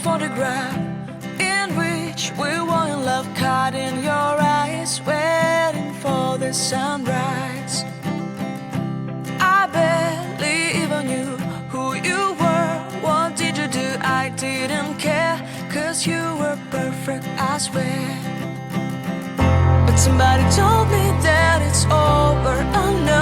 photograph in which we were in love, caught in your eyes, waiting for the sunrise. I barely even knew who you were. What did you do? I didn't care, 'cause you were perfect, I swear. But somebody told me that it's over. Oh no,